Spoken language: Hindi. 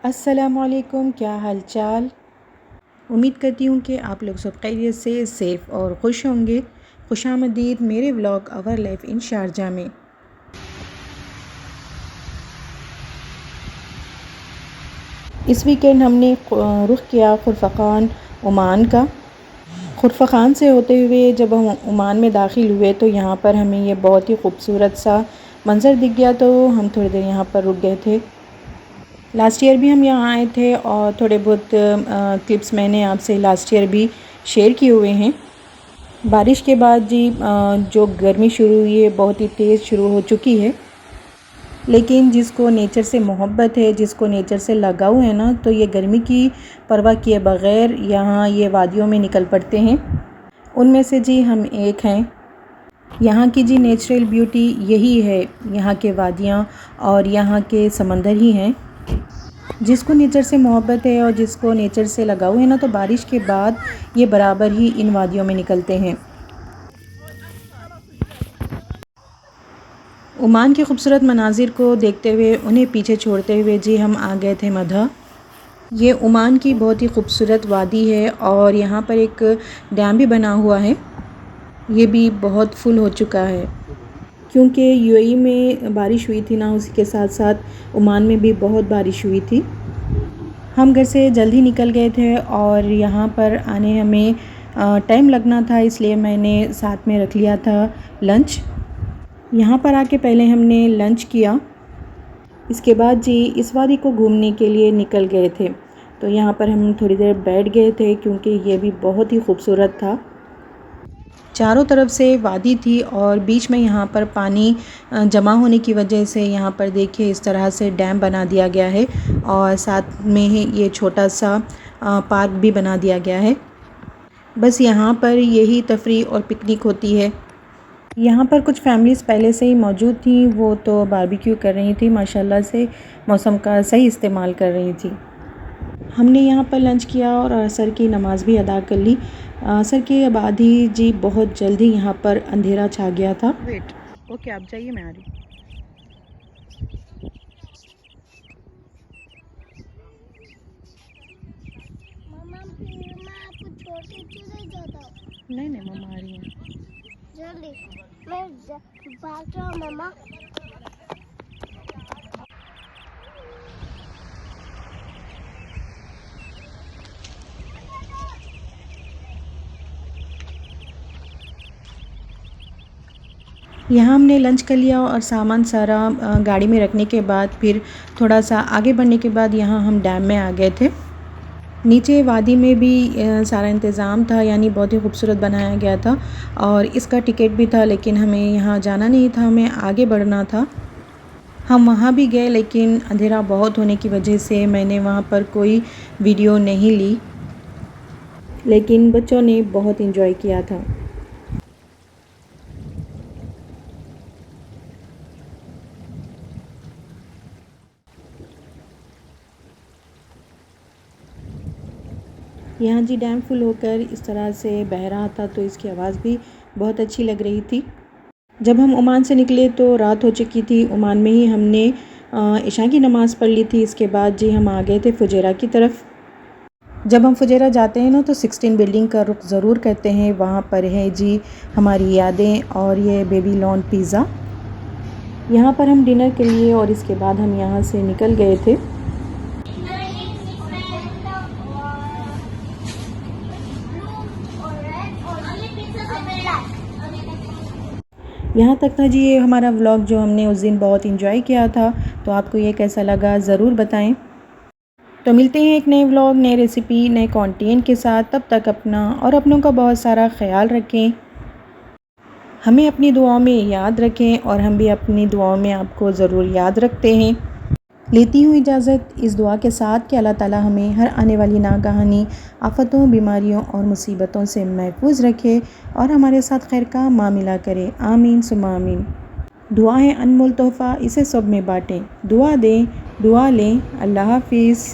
अस्सलामुअलैकुम, क्या हाल चाल। उम्मीद करती हूँ कि आप लोग सब खैरियत से सेफ़ और खुश होंगे। खुशामदीद मेरे vlog our life in Sharjah में। इस वीकेंड हमने रुख किया खुरफ़ान ओमान का। खुरफ़ान से होते हुए जब हम ओमान में दाखिल हुए तो यहाँ पर हमें ये बहुत ही खूबसूरत सा मंज़र दिख गया, तो हम थोड़ी देर यहाँ पर रुक गए थे। लास्ट ईयर भी हम यहाँ आए थे और थोड़े बहुत क्लिप्स मैंने आपसे लास्ट ईयर भी शेयर किए हुए हैं। बारिश के बाद जी जो गर्मी शुरू हुई है बहुत ही तेज़ शुरू हो चुकी है, लेकिन जिसको नेचर से मोहब्बत है, जिसको नेचर से लगाव है ना, तो ये गर्मी की परवाह किए बग़ैर यहाँ ये वादियों में निकल पड़ते हैं। उनमें से जी हम एक हैं। यहाँ की जी नेचुरल ब्यूटी यही है, यहाँ के वादियाँ और यहाँ के समंदर ही हैं। जिसको नेचर से मोहब्बत है और जिसको नेचर से लगाव है ना, तो बारिश के बाद ये बराबर ही इन वादियों में निकलते हैं। ओमान के खूबसूरत मनाजिर को देखते हुए, उन्हें पीछे छोड़ते हुए जी हम आ गए थे मधा। ये ओमान की बहुत ही खूबसूरत वादी है और यहाँ पर एक डैम भी बना हुआ है। ये भी बहुत फुल हो चुका है क्योंकि यूएई में बारिश हुई थी ना, उसी के साथ साथ ओमान में भी बहुत बारिश हुई थी। हम घर से जल्दी निकल गए थे और यहाँ पर आने हमें टाइम लगना था, इसलिए मैंने साथ में रख लिया था लंच। यहाँ पर आके पहले हमने लंच किया, इसके बाद जी इस वादी को घूमने के लिए निकल गए थे। तो यहाँ पर हम थोड़ी देर बैठ गए थे क्योंकि ये भी बहुत ही खूबसूरत था। चारों तरफ से वादी थी और बीच में यहाँ पर पानी जमा होने की वजह से यहाँ पर देखिए इस तरह से डैम बना दिया गया है और साथ में ही ये छोटा सा पार्क भी बना दिया गया है। बस यहाँ पर यही तफरीह और पिकनिक होती है। यहाँ पर कुछ फैमिलीज़ पहले से ही मौजूद थी, वो तो बारबेक्यू कर रही थी, माशाल्लाह से मौसम का सही इस्तेमाल कर रही थी। हमने यहाँ पर लंच किया और असर की नमाज़ भी अदा कर ली। असर के बाद ही जी बहुत जल्दी यहाँ पर अंधेरा छा गया था। वेट, ओके आप जाइए, मैं आ रही। नहीं नहीं मम्मा आ रही है जल्दी। मैं भाग रहा हूँ मम्मा। यहाँ हमने लंच कर लिया और सामान सारा गाड़ी में रखने के बाद फिर थोड़ा सा आगे बढ़ने के बाद यहाँ हम डैम में आ गए थे। नीचे वादी में भी सारा इंतज़ाम था, यानी बहुत ही खूबसूरत बनाया गया था और इसका टिकट भी था, लेकिन हमें यहाँ जाना नहीं था, हमें आगे बढ़ना था। हम वहाँ भी गए लेकिन अंधेरा बहुत होने की वजह से मैंने वहाँ पर कोई वीडियो नहीं ली, लेकिन बच्चों ने बहुत इंजॉय किया था। यहाँ जी डैम फुल होकर इस तरह से बह रहा था, तो इसकी आवाज़ भी बहुत अच्छी लग रही थी। जब हम ओमान से निकले तो रात हो चुकी थी। ओमान में ही हमने इशा की नमाज़ पढ़ ली थी। इसके बाद जी हम आ गए थे फुजेरा की तरफ। जब हम फुजेरा जाते हैं ना, तो 16 बिल्डिंग का रुख ज़रूर करते हैं। वहाँ पर है जी हमारी यादें और ये बेबीलोन पिज़्ज़ा। यहाँ पर हम डिनर के लिए और इसके बाद हम यहाँ से निकल गए थे। यहाँ तक था जी ये हमारा व्लॉग जो हमने उस दिन बहुत इंजॉय किया था। तो आपको ये कैसा लगा ज़रूर बताएं। तो मिलते हैं एक नए व्लॉग, नए रेसिपी, नए कंटेंट के साथ। तब तक अपना और अपनों का बहुत सारा ख्याल रखें, हमें अपनी दुआओं में याद रखें और हम भी अपनी दुआओं में आपको ज़रूर याद रखते हैं। लेती हूँ इजाज़त इस दुआ के साथ कि अल्लाह ताला हमें हर आने वाली नागहानी आफ़तों, बीमारियों और मुसीबतों से महफूज रखे और हमारे साथ खैर का मामिला करे। आमीन सुम्मा आमीन। दुआ है अनमोल तोहफ़ा, इसे सब में बाँटें। दुआ दें, दुआ लें। अल्लाह हाफ़िज़।